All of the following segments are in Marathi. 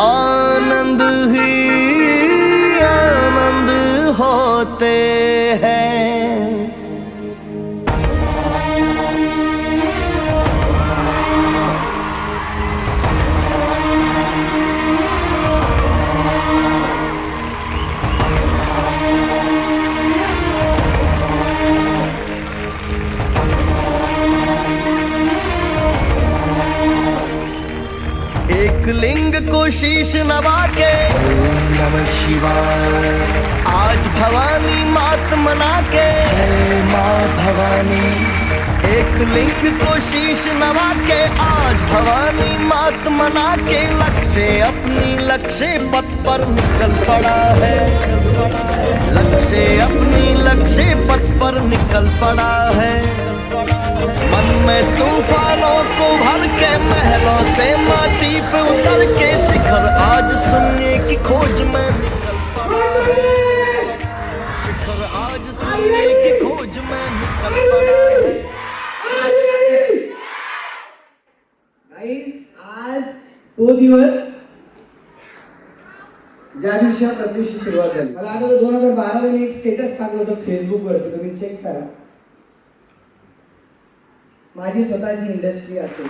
आनंद ही आनंद होते हैं। एक लिंग को शीश नवा के ओम नमः शिवाय, आज भवानी मात मना के जय माँ भवानी। एक लिंग को शीश नवा के आज भवानी मात मना के लक्ष्य अपनी लक्ष्य पथ पर निकल पड़ा है। लक्ष्य अपनी लक्ष्य पथ पर निकल पड़ा है। मन में तूफानों को भर के महलों से माटी पे उतर के शिखर आज सुनने की खोज में निकल पड़ा है। शिखर आज सुनने की खोज में निकल पड़ा है। गाइस, आज तो दिवस ज्या दिवशी या प्रत्युषची सुरुवात झाली, मला आठवतं 2012 ला मी एक स्टेटस टाकलं होतं फेसबुक वरती, तुम्ही चेक करा। माझी स्वतःची इंडस्ट्री असेल।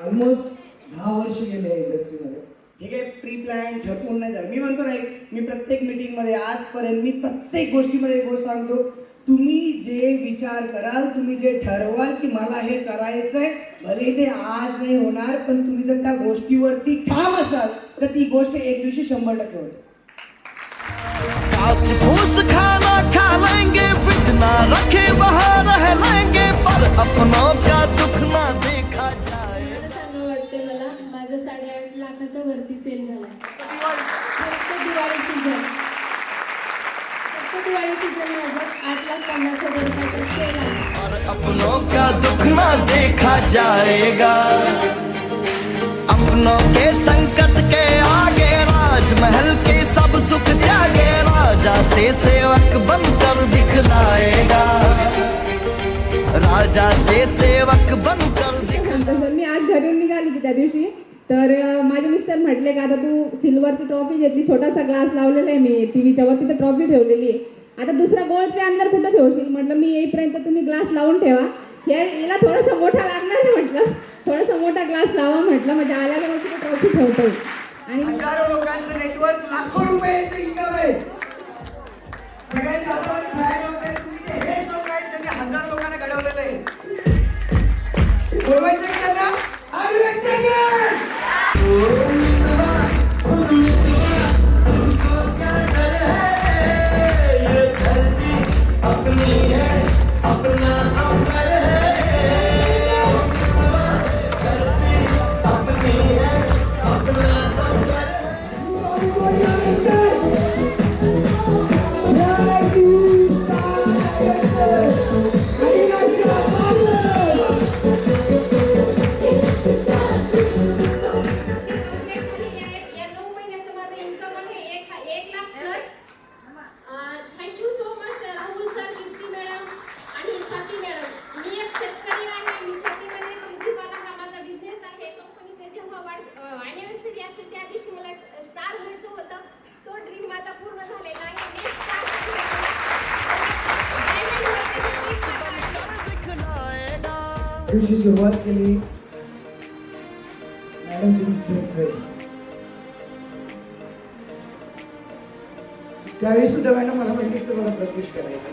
ऑलमोस्ट 10 वर्ष गेले इंडस्ट्रीमध्ये। ठीक आहे, प्री प्लॅन ठरवून नाही झालं। मी म्हणतो नाही, मी प्रत्येक मीटिंग मध्ये आजपर्यंत मी प्रत्येक गोष्टीमध्ये एक गोष्ट सांगतो, तुम्ही जे विचार कराल, तुम्ही जे ठरवाल की मला हे करायचंय, भले ते आज नाही होणार, पण तुम्ही जर त्या गोष्टीवरती ठाम असाल तर ती गोष्ट एक दिवशी 100% होते। घास फूस खाना खा लेंगे, बिना रखे वहाँ रह लेंगे, पर अपनों का दुख ना देखा जाए। चांगलं वाटतंय मला, माझं 8.5 लाखाच्या वरती सेल झालाय फक्त दिवाळी सीझन। फक्त दिवाळी सीझन माझं 8,50,000 सेल आहे। पर अपनों का दुख ना देखा जाएगा। अपनों के संकट के आगे राजमहल के सब सुख त्यागे, राजा से सेवक बनकर दिखलाएगा। राजा से सेवक बनकर दिखलाएगा। मी आज घरून निघाली की त्या दिवशी, तर माझे मिस्टर म्हटले का आता तू सिल्वरची ट्रॉफी घेतली, छोटासा ग्लास लावलेला आहे मी टीव्हीच्या वर, तिथे ट्रॉफी ठेवलेली आहे, आता दुसरा गोल्डचे अंदर कुठं ठेवशील? म्हटलं मी येईपर्यंत तुम्ही ग्लास लावून ठेवा, याला थोडासा मोठा लागणार आहे म्हटलं, थोडासा मोठा ग्लास लावा म्हटलं, म्हणजे आल्याला मग तिथे ट्रॉफी ठेवतो। आणि हजारो लोकांचं नेटवर्क, लाखो रुपयाचं इन्कम आहे। सगळ्यांच्या हातावर फॅन होते, तुम्ही ते हेच लोक आहेत ज्यांनी 1000 लोकांना घडवलेलं आहे। बोलवायचं की त्यांना? Are you excited? दिवशी सुरुवात केली, मॅडम तुम्ही सेक्स व्हायची त्यावेळी सुद्धा मॅडम मला म्हटली की मला प्रत्युष करायचं।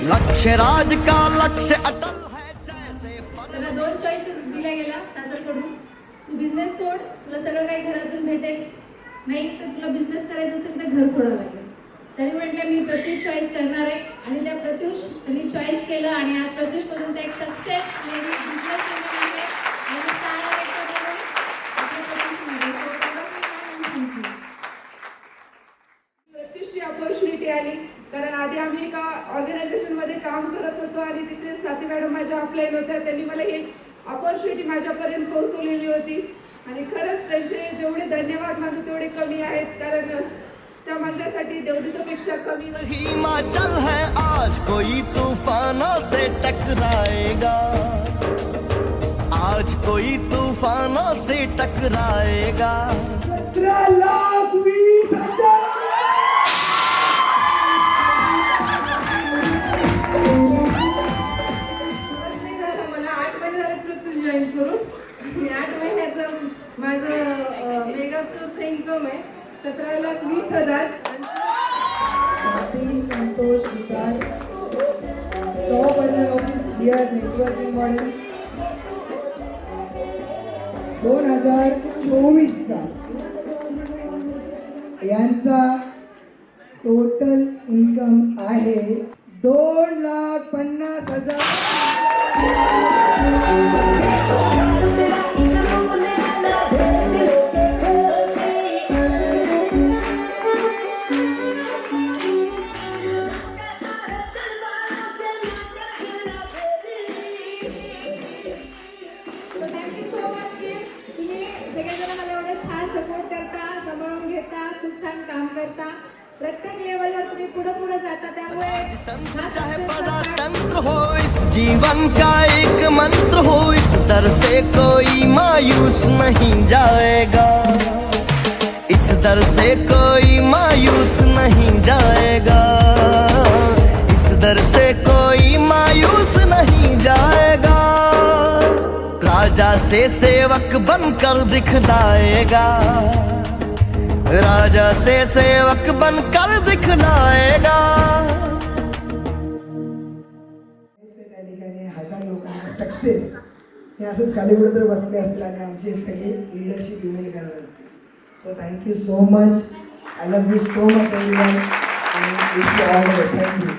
लक्ष्य राज का लक्ष्य अटल है जैसे। त्याला 2 चॉईसेस दिल्या गेल्या सासरकडून, तू बिझनेस सोड, तुला सगळं काही घरातून भेटेल, नाही तर तुला बिझनेस करायचं असेल तर घर सोडावं लागेल। तरी म्हटलं मी प्रत्युष चॉईस करणार आहे, आणि त्या प्रत्युषनी चॉईस केलं, आणि आज प्रत्युष पासून एक सक्सेस बिझनेस प्रत्युषची अपॉर्च्युनिटी आली, कारण आधी आम्ही एका ऑर्गनायझेशन मध्ये काम करत होतो आणि तिथे स्वाती मॅडम माझ्या अपलाईन होत्या, त्यांनी मला ही अपॉर्च्युनिटी माझ्यापर्यंत पोहोचवलेली होती, आणि खरंच त्यांचे जेवढे धन्यवाद मानतो तेवढे कमी आहेत, कारण त्या माझ्यासाठी देवदूतापेक्षा कमी हिमाचल है आज कोई तूफानों से टकराएगा। आज कोई तूफानों से टकराएगा. 17,20,000. नाही झालं मला 8 महिने झाले तू जॉईन करून आणि 8 महिन्याचं माझं मेगा स्टोरचं इन्कम आहे 17,20,000. Swati Santosh Sutar, top office here networking model 2024चा यांचा टोटल इन्कम आहे 2,50,000. So thank you so much की तुम्ही सगळेजण मला एवढं छान सपोर्ट करता, सांभाळून घेता, खूप छान काम करता. प्रत्येक लेवलवर तुम्ही पुढे जाता त्यामुळे तंत्र चाहे पदातंत्र हो, इस जीवन का एक मंत्र हो, इस दर से कोई मायूस नहीं जाएगा. इस दर से कोई मायूस नहीं जाएगा. इस दर से कोई मायूस नहीं जाएगा. राजा से सेवक बनकर दिखलाएगा. राजा से सेवक बनकर दिखलाएगा. त्या ठिकाणी 1000 लोकांचा सक्सेस हे असंच खाली कुठेतरी बसले असतील आणि आमची सगळी लिडरशिप इव्हेंट करत असतील. So thank you so much. I love you so much everyone. Thank you.